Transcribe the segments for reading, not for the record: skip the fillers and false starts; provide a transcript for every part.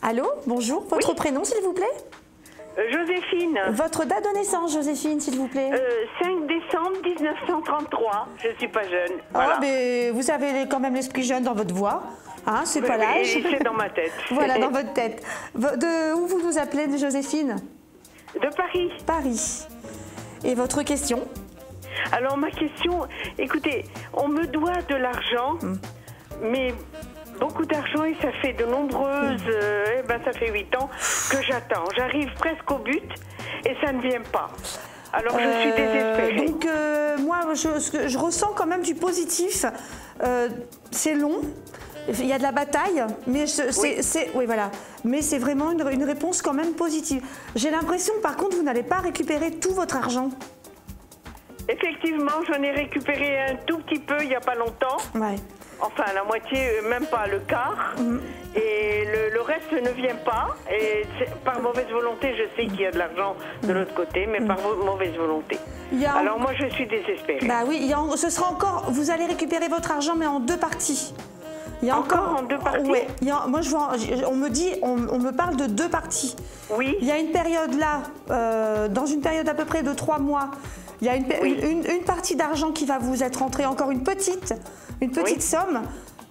Allô, bonjour, votre prénom s'il vous plaît? Joséphine. Votre date de naissance, Joséphine, s'il vous plaît? 5 décembre 1933. Je suis pas jeune. Voilà. Oh, mais vous avez quand même l'esprit jeune dans votre voix. Hein, c'est pas l'âge. C'est dans ma tête. Voilà, dans votre tête. De où vous nous appelez, Joséphine? De Paris. Paris. Et votre question? Alors ma question, écoutez, on me doit de l'argent, mais beaucoup d'argent et ça fait de nombreuses, ça fait 8 ans que j'attends. J'arrive presque au but et ça ne vient pas. Alors je suis désespérée. Donc moi, je ressens quand même du positif. C'est long. Il y a de la bataille, mais oui, voilà. Mais c'est vraiment une réponse quand même positive. J'ai l'impression, par contre, vous n'allez pas récupérer tout votre argent. Effectivement, j'en ai récupéré un tout petit peu il n'y a pas longtemps. Ouais. Enfin, la moitié, même pas le quart. Et le reste ne vient pas. Et par mauvaise volonté, je sais qu'il y a de l'argent de l'autre côté, mais par mauvaise volonté. Alors moi, je suis désespérée. Bah oui, ce sera encore. Vous allez récupérer votre argent, mais en 2 parties. Il y a encore en 2 parties? Oui. Moi, on me parle de 2 parties. Oui. Il y a une période là, dans une période à peu près de 3 mois, il y a une partie d'argent qui va vous être rentrée, encore une petite somme,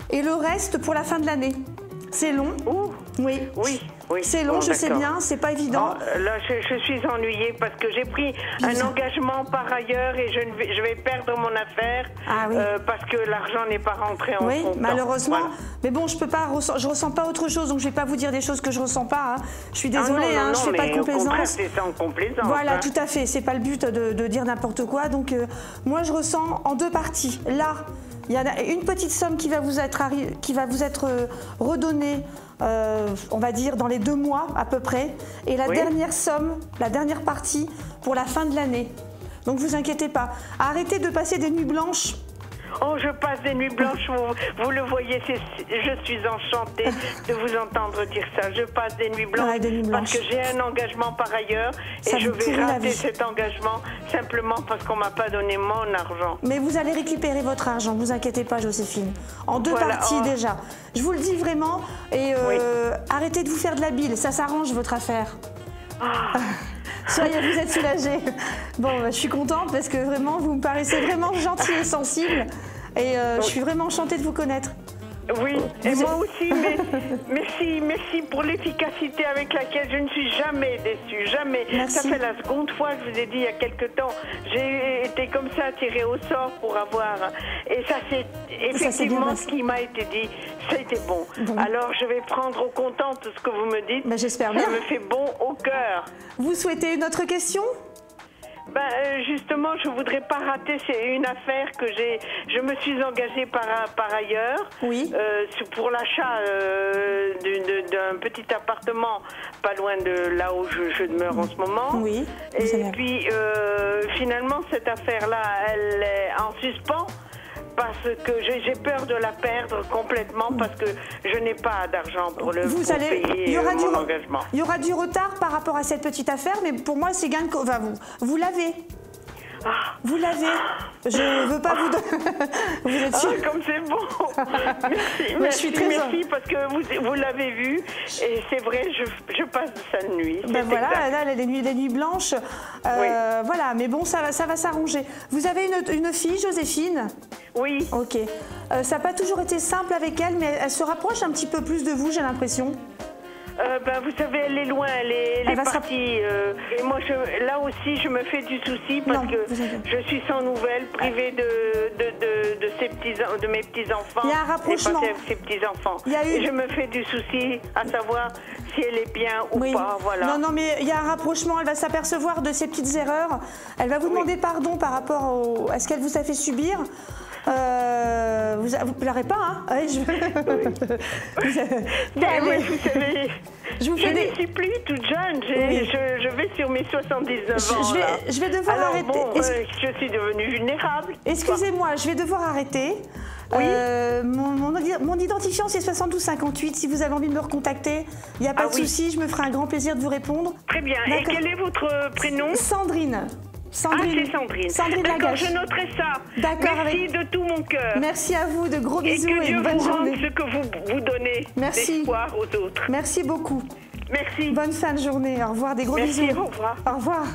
et le reste pour la fin de l'année. C'est long. Oui. C'est long, je sais bien, c'est pas évident. Là, je suis ennuyée parce que j'ai pris un engagement par ailleurs et je vais perdre mon affaire parce que l'argent n'est pas rentré en compte. Oui, malheureusement. Voilà. Mais bon, je ressens pas autre chose, donc je vais pas vous dire des choses que je ressens pas. Hein. Je suis désolée, je fais pas de complaisance. C'est sans complaisance. Voilà, tout à fait. C'est pas le but de dire n'importe quoi. Donc, moi, je ressens en 2 parties. Là, il y a une petite somme qui va vous être redonnée, on va dire, dans les 2 mois à peu près. Et la dernière somme, la dernière partie, pour la fin de l'année. Donc, vous inquiétez pas. Arrêtez de passer des nuits blanches. Oh, je passe des nuits blanches, vous le voyez, je suis enchantée de vous entendre dire ça. Je passe des nuits blanches, parce que j'ai un engagement par ailleurs et je vais rater cet engagement simplement parce qu'on ne m'a pas donné mon argent. Mais vous allez récupérer votre argent, ne vous inquiétez pas, Joséphine. En 2 parties déjà. Je vous le dis vraiment, et arrêtez de vous faire de la bile, ça s'arrange votre affaire. Soyez, vous êtes soulagée. Bon, je suis contente parce que vraiment, vous me paraissez vraiment gentil et sensible. Et je suis vraiment enchantée de vous connaître. Oui, et moi aussi, mais merci pour l'efficacité avec laquelle je ne suis jamais déçue, jamais. Merci. Ça fait la seconde fois, je vous ai dit il y a quelque temps, j'ai été comme ça tirée au sort pour avoir, et ça c'est effectivement ce qui m'a été dit, ça a été bon. Alors je vais prendre au comptant tout ce que vous me dites, j'espère bien. Ça me fait bon au cœur. Vous souhaitez une autre question? Justement, je ne voudrais pas rater, c'est une affaire que je me suis engagée par ailleurs pour l'achat d'un petit appartement pas loin de là où je demeure en ce moment. Oui. Et puis, finalement, cette affaire-là, elle est en suspens. Parce que j'ai peur de la perdre complètement parce que je n'ai pas d'argent pour payer mon engagement. Il y aura du retard par rapport à cette petite affaire, mais pour moi, c'est gain de cause. Vous l'avez. Vous l'avez. Je ne veux pas vous donner. Vous êtes sûr? Comme c'est bon. Merci, merci parce que vous l'avez vu et c'est vrai, je passe cette nuit. Voilà, là, les nuits blanches. Voilà, mais bon, ça va s'arranger. Vous avez une fille, Joséphine? Oui. Ok. Ça n'a pas toujours été simple avec elle, mais elle se rapproche un petit peu plus de vous, j'ai l'impression. Vous savez, elle est loin, elle est partie. Et moi, là aussi, je me fais du souci parce que je suis sans nouvelles, privée de mes petits-enfants. Il y a un rapprochement. Et pas ses petits-enfants. Et je me fais du souci à savoir si elle est bien ou pas. Voilà. Non, mais il y a un rapprochement. Elle va s'apercevoir de ses petites erreurs. Elle va vous demander pardon par rapport à ce qu'elle vous a fait subir. Vous pleurez pas, hein? Vous savez, je ne suis plus toute jeune. Je vais sur mes 79 ans. Je vais devoir arrêter. Je suis devenue vulnérable. Excusez-moi, je vais devoir arrêter. Oui. Mon identifiant, c'est 7258. Si vous avez envie de me recontacter, il n'y a pas de souci. Je me ferai un grand plaisir de vous répondre. Très bien. Et quel est votre prénom? Sandrine. Sandrine. Ah, c'est Sandrine. Sandrine D'accord, Lagache. je noterai ça. D'accord, Merci de tout mon cœur. Merci à vous, de gros bisous et que et Dieu une bonne vous rende journée. ce que vous donnez Merci. d'espoir aux autres. Merci beaucoup. Merci. Bonne fin de journée. Au revoir, des gros Merci, bisous. au revoir. Au revoir.